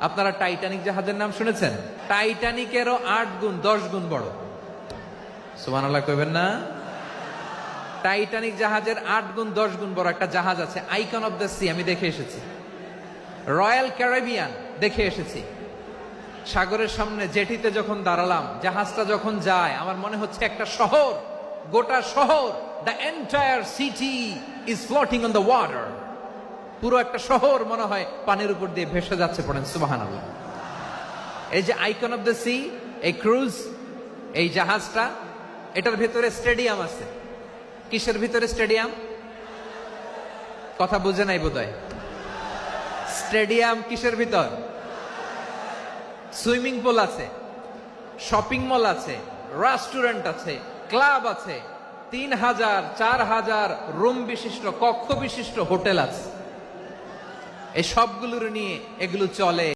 আপনারা টাইটানিক জাহাজের নাম শুনেছেন? টাইটানিকেরও 8 গুণ 10 গুণ বড়। সুবহানাল্লাহ কইবেন না? টাইটানিক জাহাজের 8 গুণ 10 গুণ বড় একটা জাহাজ আছে, আইকন অফ দ্য সি। আমি দেখে এসেছি। রয়্যাল ক্যারিবিয়ান দেখে এসেছি। সাগরের সামনে জেটিতে যখন দাঁড়ালাম, জাহাজটা যখন যায়, আমার মনে হচ্ছে একটা শহর, গোটা শহর, the entire city is floating on the water. পুরো একটা শহর মনে হয় পানির উপর দিয়ে ভেসে যাচ্ছে। পড়েন সুবহানাল্লাহ। এই যে আইকন অফ দ্য সি, এই ক্রুজ, এই জাহাজটা, এটার ভিতরে স্টেডিয়াম আছে। কিসের ভিতরে স্টেডিয়াম? কথা বুঝে নাই বোধহয়। স্টেডিয়াম কিসের ভিতর? সুইমিং পুল আছে, শপিং মল আছে, রেস্টুরেন্ট আছে, ক্লাব আছে, 3000 4000 রুম বিশিষ্ট, কক্ষ বিশিষ্ট হোটেল আছে। এই সবগুলোর নিয়ে এগুলো চলে।